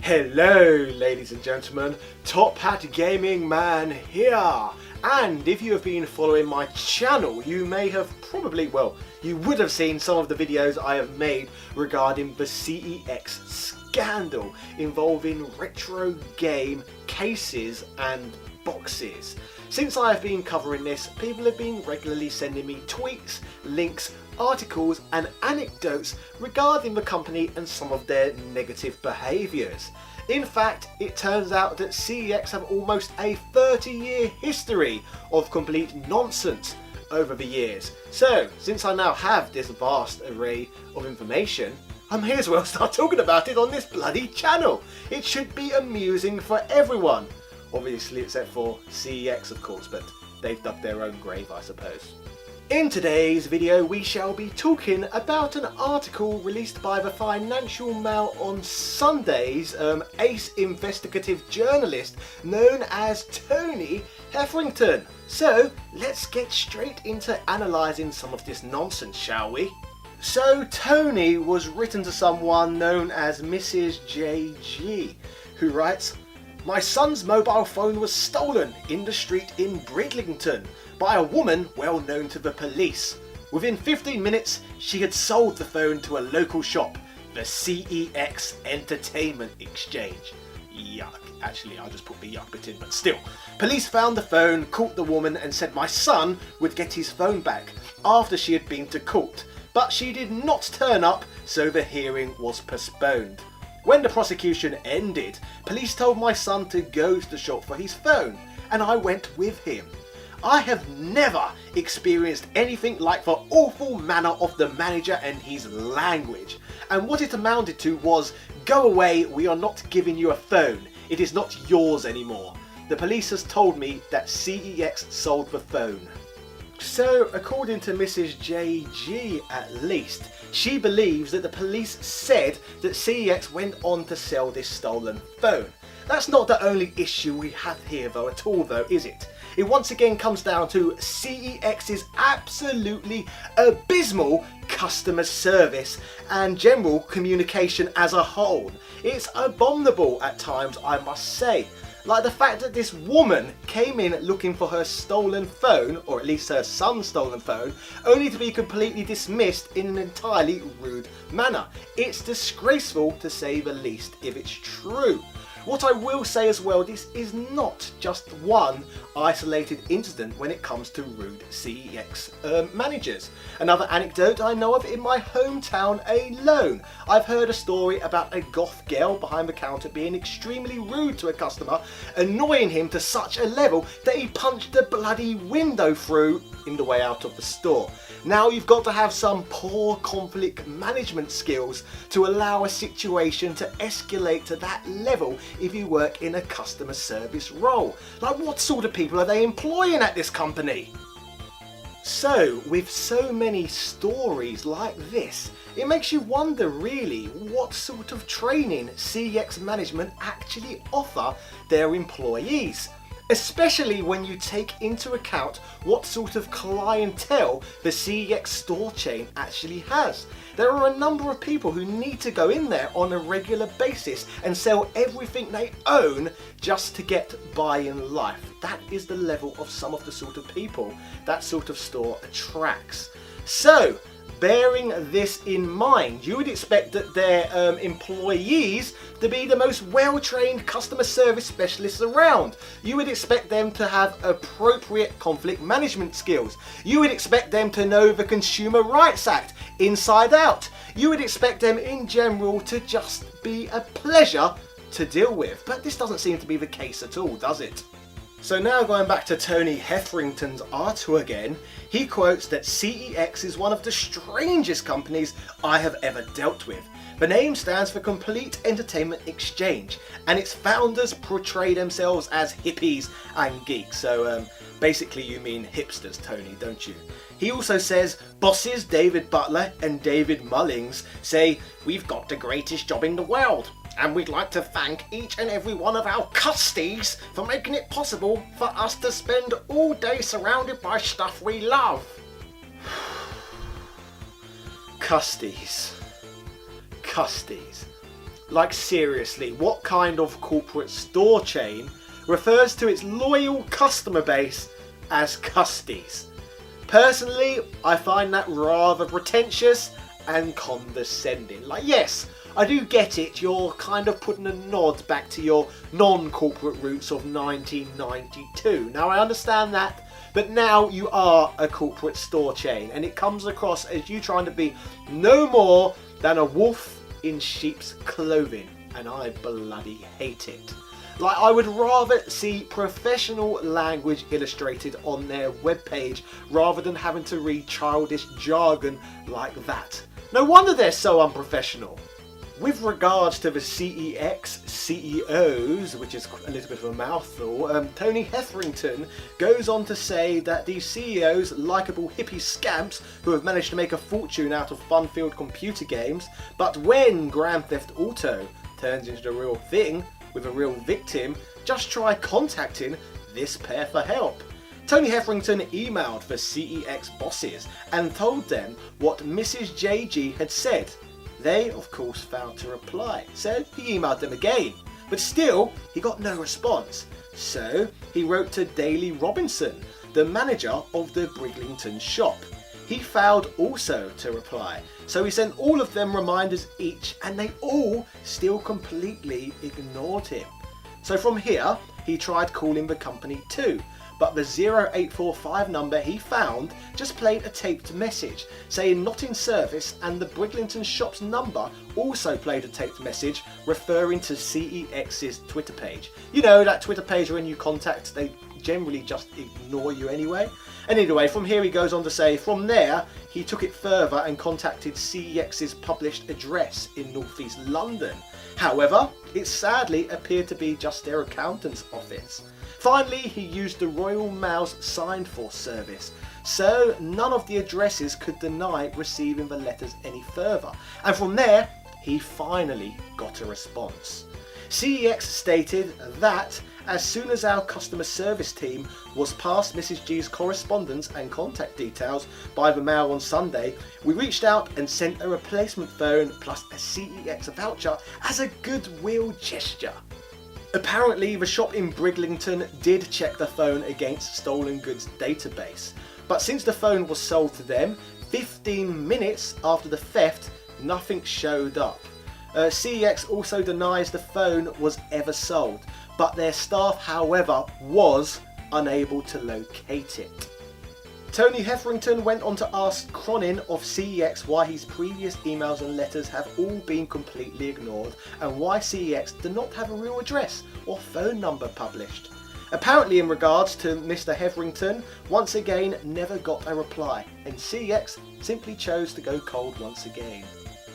Hello ladies and gentlemen, Top Hat Gaming Man here, and if you have been following my channel you may have you would have seen some of the videos I have made regarding the CEX scandal involving retro game cases and boxes. Since I have been covering this, people have been regularly sending me tweets, links, articles and anecdotes regarding the company and some of their negative behaviours. In fact, it turns out that CEX have almost a 30-year history of complete nonsense over the years. So, since I now have this vast array of information, I may as well start talking about it on this bloody channel. It should be amusing for everyone. Obviously except for CEX of course, but they've dug their own grave I suppose. In today's video we shall be talking about an article released by the Financial Mail on Sunday's ace investigative journalist known as Tony Heffrington. So let's get straight into analysing some of this nonsense, shall we? So Tony was written to someone known as Mrs. JG, who writes, "My son's mobile phone was stolen in the street in Bridlington by a woman well known to the police. Within 15 minutes, she had sold the phone to a local shop, the CEX Entertainment Exchange." Yuck. Actually, I'll just put the yuck bit in, but still. Police found the phone, caught the woman and said my son would get his phone back after she had been to court. But she did not turn up, so the hearing was postponed. When the prosecution ended, police told my son to go to the shop for his phone, and I went with him. I have never experienced anything like the awful manner of the manager and his language, and what it amounted to was, "Go away, we are not giving you a phone, it is not yours anymore. The police has told me that CEX sold the phone." So, according to Mrs. JG at least, she believes that the police said that CEX went on to sell this stolen phone. That's not the only issue we have here though at all though, is it? It once again comes down to CEX's absolutely abysmal customer service and general communication as a whole. It's abominable at times, I must say. Like the fact that this woman came in looking for her stolen phone, or at least her son's stolen phone, only to be completely dismissed in an entirely rude manner. It's disgraceful to say the least if it's true. What I will say as well, this is not just one isolated incident when it comes to rude CEX managers. Another anecdote I know of in my hometown alone. I've heard a story about a goth girl behind the counter being extremely rude to a customer, annoying him to such a level that he punched the bloody window through in the way out of the store. Now you've got to have some poor conflict management skills to allow a situation to escalate to that level if you work in a customer service role. Like, what sort of people are they employing at this company? So, with so many stories like this, it makes you wonder really what sort of training CEX management actually offer their employees. Especially when you take into account what sort of clientele the CEX store chain actually has. There are a number of people who need to go in there on a regular basis and sell everything they own just to get by in life. That is the level of some of the sort of people that sort of store attracts. So, bearing this in mind, you would expect that their employees to be the most well-trained customer service specialists around. You would expect them to have appropriate conflict management skills. You would expect them to know the Consumer Rights Act inside out. You would expect them in general to just be a pleasure to deal with. But this doesn't seem to be the case at all, does it? So now going back to Tony Heffrington's article again, he quotes that CEX is one of the strangest companies I have ever dealt with. The name stands for Complete Entertainment Exchange, and its founders portray themselves as hippies and geeks. So basically you mean hipsters, Tony, don't you? He also says, bosses David Butler and David Mullings say, "We've got the greatest job in the world, and we'd like to thank each and every one of our custies for making it possible for us to spend all day surrounded by stuff we love." Custies. Like seriously, what kind of corporate store chain refers to its loyal customer base as custies? Personally, I find that rather pretentious and condescending. Like, yes, I do get it, you're kind of putting a nod back to your non-corporate roots of 1992. Now, I understand that, but now you are a corporate store chain, and it comes across as you trying to be no more than a wolf in sheep's clothing, and I bloody hate it. Like, I would rather see professional language illustrated on their webpage rather than having to read childish jargon like that. No wonder they're so unprofessional. With regards to the CEX CEOs, which is a little bit of a mouthful, Tony Hetherington goes on to say that these CEOs, likeable hippie scamps who have managed to make a fortune out of fun-filled computer games, but when Grand Theft Auto turns into the real thing with a real victim, just try contacting this pair for help. Tony Hetherington emailed the CEX bosses and told them what Mrs. JG had said. They, of course, failed to reply, so he emailed them again. But still, he got no response. So he wrote to Daley Robinson, the manager of the Briglington shop. He failed also to reply, so he sent all of them reminders each, and they all still completely ignored him. So from here, he tried calling the company too, but the 0845 number he found just played a taped message saying not in service, and the Briglington shop's number also played a taped message referring to CEX's Twitter page. You know, that Twitter page when you contact, they generally just ignore you anyway. And anyway, from here he goes on to say, from there he took it further and contacted CEX's published address in northeast London. However, it sadly appeared to be just their accountant's office. Finally, he used the Royal Mail's Signed For service, so none of the addresses could deny receiving the letters any further. And from there, he finally got a response. CEX stated that as soon as our customer service team was passed Mrs. G's correspondence and contact details by the mail on Sunday, we reached out and sent a replacement phone plus a CEX voucher as a goodwill gesture. Apparently, the shop in Briglington did check the phone against stolen goods database, but since the phone was sold to them, 15 minutes after the theft, nothing showed up. CEX also denies the phone was ever sold, but their staff, however, was unable to locate it. Tony Hetherington went on to ask Cronin of CEX why his previous emails and letters have all been completely ignored and why CEX do not have a real address or phone number published. Apparently, in regards to Mr. Hetherington, once again never got a reply, and CEX simply chose to go cold once again.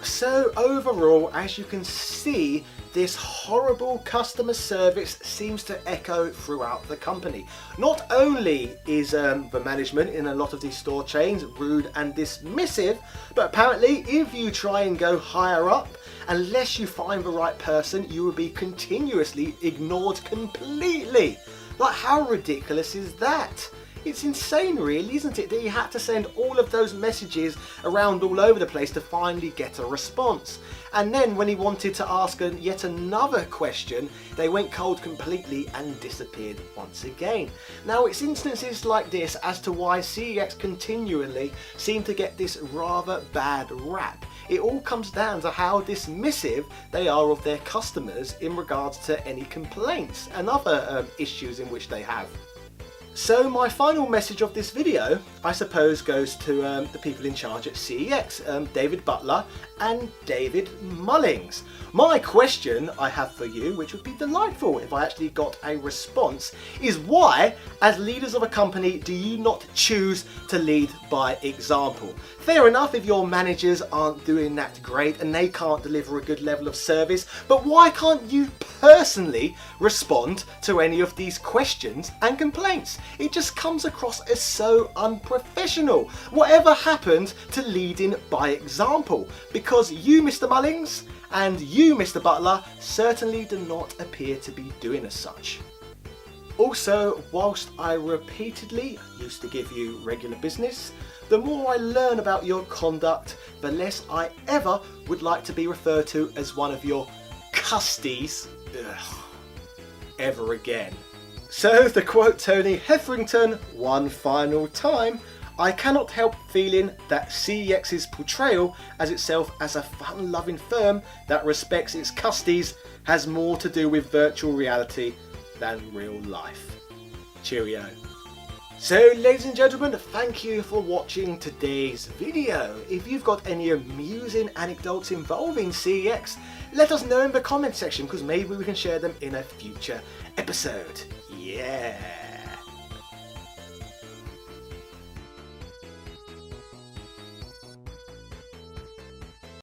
So overall, as you can see, this horrible customer service seems to echo throughout the company. Not only is the management in a lot of these store chains rude and dismissive, but apparently if you try and go higher up, unless you find the right person, you will be continuously ignored completely. Like, how ridiculous is that? It's insane really, isn't it, that you had to send all of those messages around all over the place to finally get a response. And then when he wanted to ask yet another question, they went cold completely and disappeared once again. Now, it's instances like this as to why CEX continually seem to get this rather bad rap. It all comes down to how dismissive they are of their customers in regards to any complaints and other issues in which they have. So my final message of this video, I suppose, goes to the people in charge at CEX, David Butler and David Mullings. My question I have for you, which would be delightful if I actually got a response, is why, as leaders of a company, do you not choose to lead by example? Fair enough if your managers aren't doing that great and they can't deliver a good level of service, but why can't you personally respond to any of these questions and complaints? It just comes across as so unprofessional. Whatever happened to leading by example? Because you, Mr. Mullings, and you, Mr. Butler, certainly do not appear to be doing as such. Also, whilst I repeatedly used to give you regular business, the more I learn about your conduct, the less I ever would like to be referred to as one of your custies ever again. So to quote Tony Hetherington one final time, I cannot help feeling that CEX's portrayal as itself as a fun-loving firm that respects its custies has more to do with virtual reality than real life. Cheerio. So ladies and gentlemen, thank you for watching today's video. If you've got any amusing anecdotes involving CEX, let us know in the comment section because maybe we can share them in a future episode. Yeah.